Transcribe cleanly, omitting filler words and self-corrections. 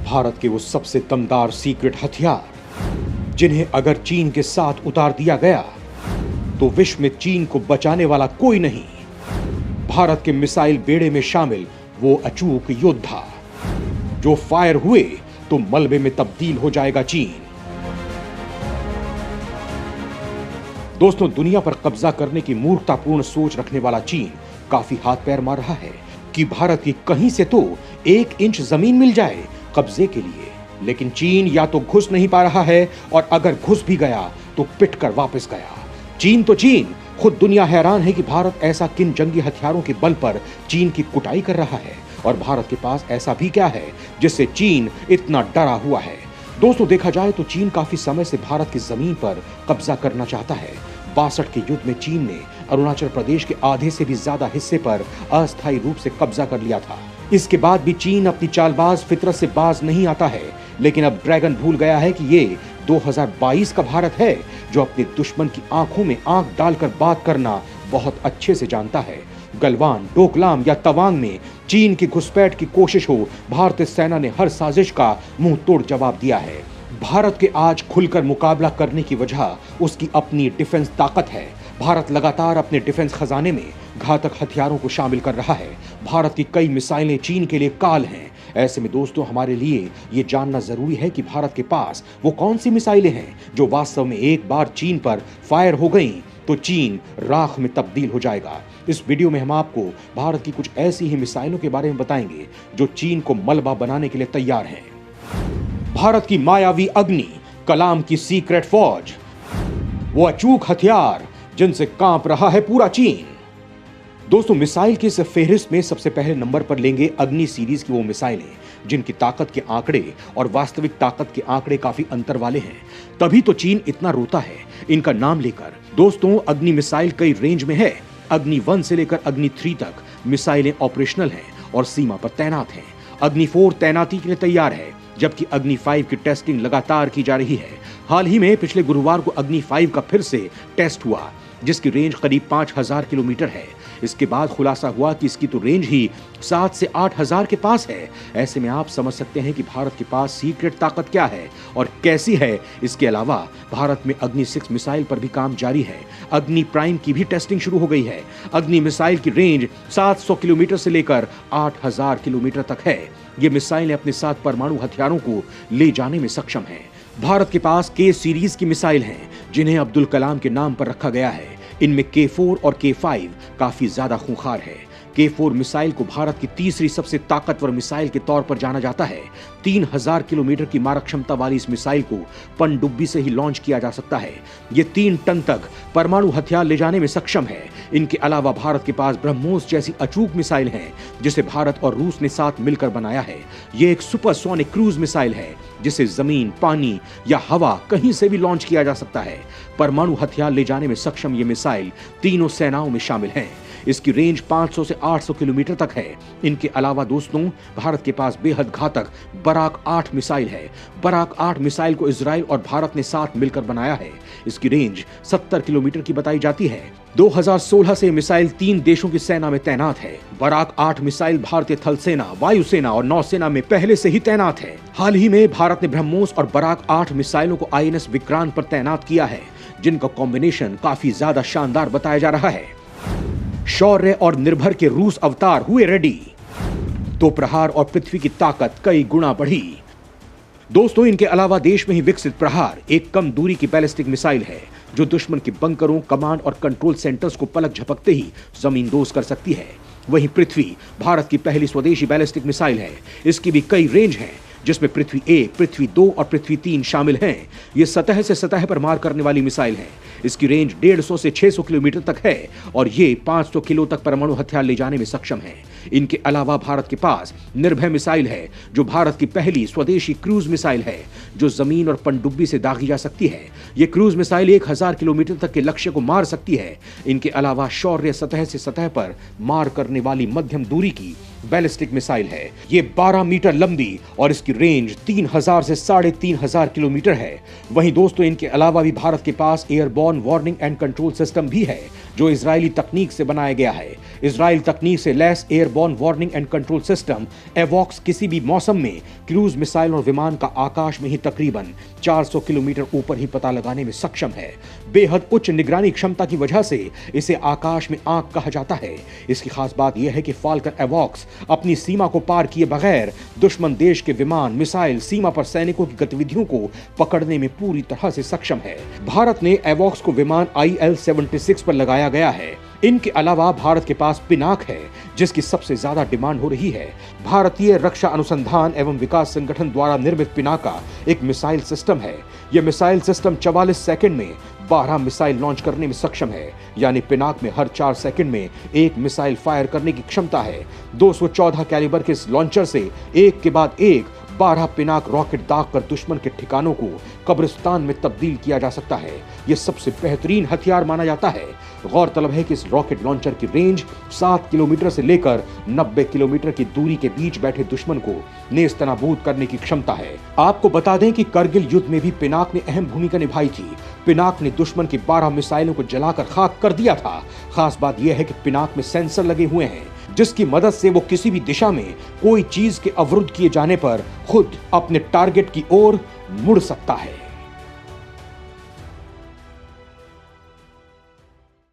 भारत के वो सबसे दमदार सीक्रेट हथियार जिन्हें अगर चीन के साथ उतार दिया गया तो विश्व में चीन को बचाने वाला कोई नहीं। भारत के मिसाइल बेड़े में शामिल वो अचूक योद्धा जो फायर हुए तो मलबे में तब्दील हो जाएगा चीन। दोस्तों, दुनिया पर कब्जा करने की मूर्खतापूर्ण सोच रखने वाला चीन काफी हाथ पैर मार रहा है कि भारत की कहीं से तो 1 इंच जमीन मिल जाए कब्जे के लिए, लेकिन चीन या तो घुस नहीं पा रहा है और अगर घुस भी गया तो पिट कर वापस गया। चीन तो चीन, खुद दुनिया हैरान है कि भारत ऐसा किन जंगी हथियारों के बल पर चीन की कुटाई कर रहा है और भारत के पास ऐसा भी क्या है जिससे चीन इतना डरा हुआ है। दोस्तों, देखा जाए तो चीन काफी समय से भारत की जमीन पर कब्जा करना चाहता है। 62 के युद्ध में चीन ने अरुणाचल प्रदेश के आधे से भी ज्यादा हिस्से पर अस्थायी रूप से कब्जा कर लिया था। इसके बाद भी चीन अपनी चालबाज फितरत से बाज नहीं आता है, लेकिन अब ड्रैगन भूल गया है कि ये 2022 का भारत है जो अपने दुश्मन की आंखों में आंख डालकर बात करना बहुत अच्छे से जानता है। गलवान, डोकलाम या तवांग में चीन की घुसपैठ की कोशिश हो, भारतीय सेना ने हर साजिश का मुंह तोड़ जवाब दिया है। भारत के आज खुलकर मुकाबला करने की वजह उसकी अपनी डिफेंस ताकत है। भारत लगातार अपने डिफेंस खजाने में घातक हथियारों को शामिल कर रहा है। भारत की कई मिसाइलें चीन के लिए काल हैं। ऐसे में दोस्तों, हमारे लिए ये जानना जरूरी है कि भारत के पास वो कौन सी मिसाइलें हैं जो वास्तव में एक बार चीन पर फायर हो गई तो चीन राख में तब्दील हो जाएगा। इस वीडियो में हम आपको भारत की कुछ ऐसी ही मिसाइलों के बारे में बताएंगे जो चीन को मलबा बनाने के लिए तैयार हैं। भारत की मायावी अग्नि, कलाम की सीक्रेट फौज, वो अचूक हथियार जिनसे कांप रहा है पूरा चीन। दोस्तों, मिसाइल की इस फेहरिस्त में सबसे पहले नंबर पर लेंगे अग्नि सीरीज की वो मिसाइलें जिनकी ताकत के आंकड़े और वास्तविक ताकत के आंकड़े काफी अंतर वाले हैं। तभी तो चीन इतना रोता है इनका नाम लेकर। दोस्तों, अग्नि मिसाइल कई रेंज में है। अग्नि 1 से लेकर अग्नि 3 तक मिसाइलें ऑपरेशनल हैं और सीमा पर तैनात हैं। अग्नि 4 तैनाती के लिए तैयार है, जबकि अग्नि 5 की टेस्टिंग लगातार की जा रही है। हाल ही में पिछले गुरुवार को अग्नि 5 का फिर से टेस्ट हुआ, जिसकी रेंज करीब 5000 किलोमीटर है। इसके बाद खुलासा हुआ कि इसकी तो रेंज ही 7 से 8000 के पास है। ऐसे में आप समझ सकते हैं कि भारत के पास सीक्रेट ताकत क्या है और कैसी है। इसके अलावा भारत में अग्नि 6 मिसाइल पर भी काम जारी है। अग्नि प्राइम की भी टेस्टिंग शुरू हो गई है। अग्नि मिसाइल की रेंज 700 किलोमीटर से लेकर 8000 किलोमीटर तक है। ये मिसाइलें अपने साथ परमाणु हथियारों को ले जाने में सक्षम है। भारत के पास के सीरीज की मिसाइल हैं जिन्हें अब्दुल कलाम के नाम पर रखा गया है। इनमें K4 और K5 काफी ज्यादा खूंखार है। K4 मिसाइल को भारत की तीसरी सबसे ताकतवर मिसाइल के तौर पर जाना जाता है। 3000 किलोमीटर की मारक क्षमता वाली इस मिसाइल को पनडुब्बी से ही लॉन्च किया जा सकता है। ये 3 टन तक परमाणु हथियार ले जाने में सक्षम है। इनके अलावा भारत के पास ब्रह्मोस जैसी अचूक मिसाइल है जिसे भारत और रूस ने साथ मिलकर बनाया है। ये एक सुपरसोनिक क्रूज मिसाइल है जिसे जमीन, पानी या हवा कहीं से भी लॉन्च किया जा सकता है। परमाणु हथियार ले जाने में सक्षम ये मिसाइल तीनों सेनाओं में शामिल है। इसकी रेंज 500 से 800 किलोमीटर तक है। इनके अलावा दोस्तों, भारत के पास बेहद घातक बराक 8 मिसाइल है। बराक 8 मिसाइल को इजराइल और भारत ने साथ मिलकर बनाया है। इसकी रेंज 70 किलोमीटर की बताई जाती है। 2016 से मिसाइल 3 देशों की सेना में तैनात है। बराक 8 मिसाइल भारतीय थल सेना, वायुसेना और नौसेना में पहले से ही तैनात है। हाल ही में भारत ने ब्रह्मोस और बराक 8 मिसाइलों को INS विक्रांत पर तैनात किया है, जिनका कॉम्बिनेशन काफी ज्यादा शानदार बताया जा रहा है। शौर्य और निर्भर के रूस अवतार हुए रेडी, तो प्रहार और पृथ्वी की ताकत कई गुना बढ़ी। दोस्तों, इनके अलावा देश में ही विकसित प्रहार एक कम दूरी की बैलिस्टिक मिसाइल है जो दुश्मन के बंकरों, कमांड और कंट्रोल सेंटर्स को पलक झपकते ही जमींदोज कर सकती है। वहीं पृथ्वी भारत की पहली स्वदेशी बैलिस्टिक मिसाइल है। इसकी भी कई रेंज है जिसमें पृथ्वी 1, पृथ्वी 2 और पृथ्वी 3 शामिल हैं। ये सतह से सतह पर मार करने वाली मिसाइल है। इसकी रेंज 150 से 600 किलोमीटर तक है और ये 500 किलो तक परमाणु हथियार ले जाने में सक्षम है। इनके अलावा भारत के पास निर्भय मिसाइल है जो भारत की पहली स्वदेशी क्रूज मिसाइल है जो जमीन और पनडुब्बी से दागी जा सकती है। ये क्रूज मिसाइल 1000 किलोमीटर तक के लक्ष्य को मार सकती है। इनके अलावा शौर्य सतह से सतह पर मार करने वाली मध्यम दूरी की बैलिस्टिक मिसाइल है। ये 12 मीटर लंबी और इसकी रेंज 3000 से 3500 किलोमीटर है। वहीं दोस्तों, इनके अलावा भी भारत के पास airborne warning and control system भी है जो इजरायली तकनीक से बनाया गया है। इजराइल तकनीक से लैस airborne warning and control system एवॉक्स किसी भी मौसम में क्रूज मिसाइल और विमान का आकाश में ही तकरीबन 400 किलोमीटर ऊपर ही पता लगाने में सक्षम है। बेहद उच्च निगरानी क्षमता की वजह से इसे आकाश में आंख कहा जाता है। इसकी खास बात यह है कि फाल्कन एवॉक्स अपनी सीमा को पार किए बगैर दुश्मन देश के विमान, मिसाइल, सीमा पर सैनिकों की गतिविधियों को पकड़ने में पूरी तरह से सक्षम है। भारत ने एवॉक्स को विमान IL-76 पर लगाया गया है। इनके अलावा भारत के पास पिनाक है, जिसकी सबसे ज्यादा डिमांड हो रही है। भारतीय रक्षा अनुसंधान एवं विकास संगठन द्वारा निर्मित पिनाका एक मिसाइल सिस्टम है। यह मिसाइल सिस्टम 44 सेकंड में 12 मिसाइल लॉन्च करने में सक्षम है। यानी पिनाक में हर 4 सेकंड में एक मिसाइल फायर करने की क्षमता है। 214 कैलिबर के इस लॉन्चर से एक के बाद एक 12 पिनाक रॉकेट दागकर दुश्मन के ठिकानों को कब्रिस्तान में तब्दील किया जा सकता है। यह सबसे बेहतरीन हथियार माना जाता है। गौरतलब है कि इस रॉकेट लॉन्चर की रेंज 7 किलोमीटर से लेकर 90 किलोमीटर की दूरी के बीच बैठे दुश्मन को नेस्तनाबूद करने की क्षमता है। आपको बता दें कि करगिल युद्ध में भी पिनाक ने अहम भूमिका निभाई थी। पिनाक ने दुश्मन की 12 मिसाइलों को जलाकर खाक कर दिया था। खास बात यह है कि पिनाक में सेंसर लगे हुए हैं, जिसकी मदद से वो किसी भी दिशा में कोई चीज के अवरुद्ध किए जाने पर खुद अपने टारगेट की ओर मुड़ सकता है।